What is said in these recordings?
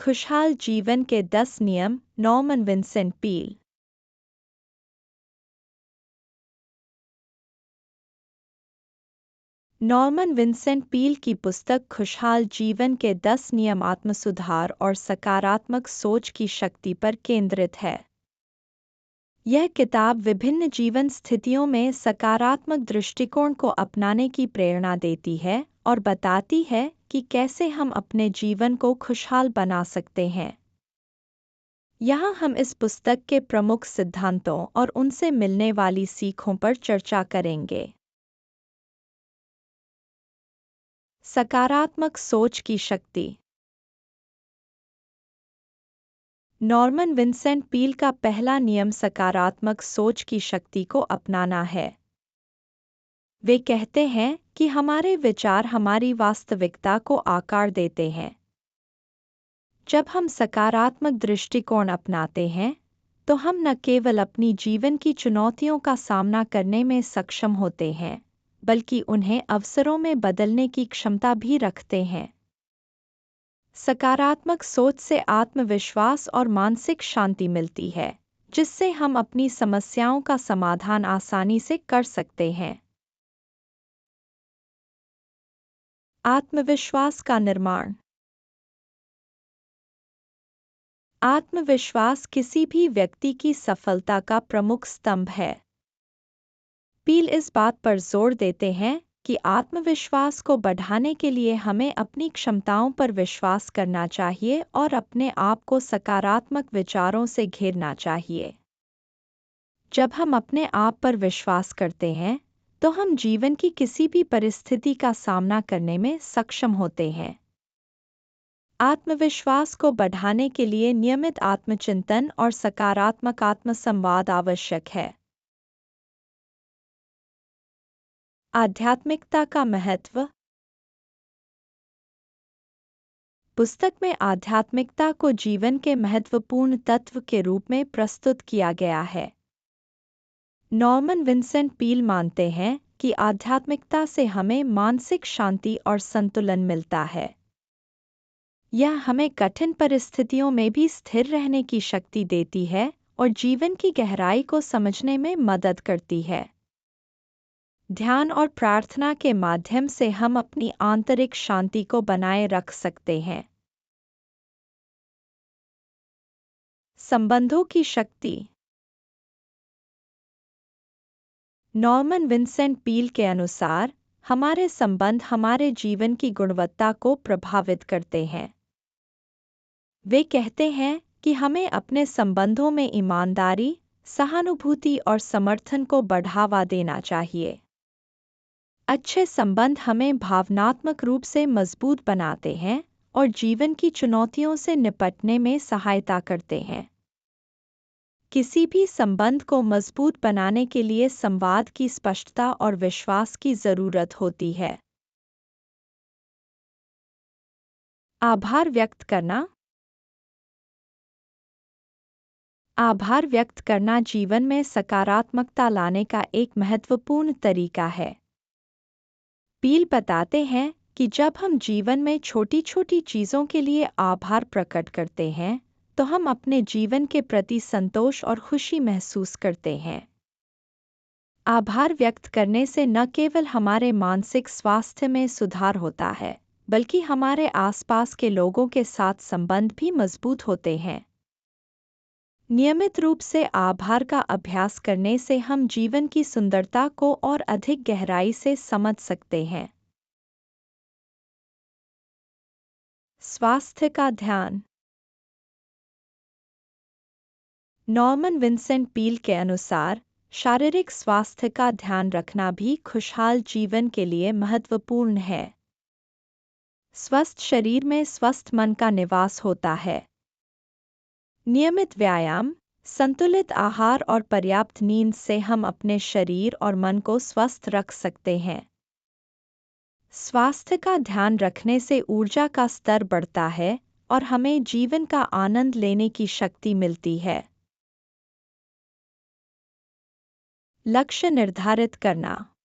खुशहाल जीवन के 10 नियम, Norman Vincent Peale. Norman Vincent Peale की पुस्तक खुशहाल जीवन के 10 नियम आत्मसुधार और सकारात्मक सोच की शक्ति पर केंद्रित है। यह किताब विभिन्न जीवन स्थितियों में सकारात्मक दृष्टिकोण को अपनाने की प्रेरणा देती है और बताती है कि कैसे हम अपने जीवन को खुशहाल बना सकते हैं। यहाँ हम इस पुस्तक के प्रमुख सिद्धांतों और उनसे मिलने वाली सीखों पर चर्चा करेंगे। सकारात्मक सोच की शक्ति। नॉर्मन विंसेंट पील का पहला नियम सकारात्मक सोच की शक्ति को अपनाना है। वे कहते हैं कि हमारे विचार हमारी वास्तविकता को आकार देते हैं। जब हम सकारात्मक दृष्टिकोण अपनाते हैं, तो हम न केवल अपनी जीवन की चुनौतियों का सामना करने में सक्षम होते हैं, बल्कि उन्हें अवसरों में बदलने की क्षमता भी रखते हैं। सकारात्मक सोच से आत्मविश्वास और मानसिक शांति मिलती है, जिससे हम अपनी समस्याओं का समाधान आसानी से कर सकते हैं। आत्मविश्वास का निर्माण। आत्मविश्वास किसी भी व्यक्ति की सफलता का प्रमुख स्तंभ है। पील इस बात पर जोर देते हैं कि आत्मविश्वास को बढ़ाने के लिए हमें अपनी क्षमताओं पर विश्वास करना चाहिए और अपने आप को सकारात्मक विचारों से घेरना चाहिए। जब हम अपने आप पर विश्वास करते हैं, तो हम जीवन की किसी भी परिस्थिति का सामना करने में सक्षम होते हैं। आत्मविश्वास को बढ़ाने के लिए नियमित आत्मचिंतन और सकारात्मक आत्मसंवाद आवश्यक है। आध्यात्मिकता का महत्व। पुस्तक में आध्यात्मिकता को जीवन के महत्वपूर्ण तत्व के रूप में प्रस्तुत किया गया है। नॉर्मन विंसेंट पील मानते हैं कि आध्यात्मिकता से हमें मानसिक शांति और संतुलन मिलता है। यह हमें कठिन परिस्थितियों में भी स्थिर रहने की शक्ति देती है और जीवन की गहराई को समझने में मदद करती है। ध्यान और प्रार्थना के माध्यम से हम अपनी आंतरिक शांति को बनाए रख सकते हैं। संबंधों की शक्ति। नॉर्मन विंसेंट पील के अनुसार हमारे संबंध हमारे जीवन की गुणवत्ता को प्रभावित करते हैं। वे कहते हैं कि हमें अपने संबंधों में ईमानदारी, सहानुभूति और समर्थन को बढ़ावा देना चाहिए। अच्छे संबंध हमें भावनात्मक रूप से मजबूत बनाते हैं और जीवन की चुनौतियों से निपटने में सहायता करते हैं। किसी भी संबंध को मजबूत बनाने के लिए संवाद की स्पष्टता और विश्वास की जरूरत होती है। आभार व्यक्त करना। आभार व्यक्त करना जीवन में सकारात्मकता लाने का एक महत्वपूर्ण तरीका है। पील बताते हैं कि जब हम जीवन में छोटी छोटी चीज़ों के लिए आभार प्रकट करते हैं, तो हम अपने जीवन के प्रति संतोष और खुशी महसूस करते हैं। आभार व्यक्त करने से न केवल हमारे मानसिक स्वास्थ्य में सुधार होता है, बल्कि हमारे आसपास के लोगों के साथ संबंध भी मजबूत होते हैं। नियमित रूप से आभार का अभ्यास करने से हम जीवन की सुंदरता को और अधिक गहराई से समझ सकते हैं। स्वास्थ्य का ध्यान। नॉर्मन विंसेंट पील के अनुसार शारीरिक स्वास्थ्य का ध्यान रखना भी खुशहाल जीवन के लिए महत्वपूर्ण है। स्वस्थ शरीर में स्वस्थ मन का निवास होता है। नियमित व्यायाम, संतुलित आहार और पर्याप्त नींद से हम अपने शरीर और मन को स्वस्थ रख सकते हैं। स्वास्थ्य का ध्यान रखने से ऊर्जा का स्तर बढ़ता है और हमें जीवन का आनंद लेने की शक्ति मिलती है। लक्ष्य निर्धारित करना।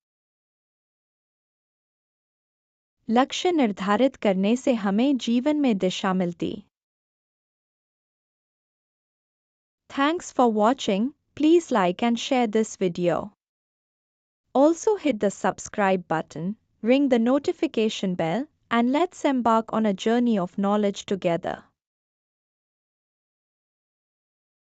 लक्ष्य निर्धारित करने से हमें जीवन में दिशा मिलती Thanks for watching. Please like and share this video. Also hit the subscribe button, ring the notification bell, and let's embark on a journey of knowledge together.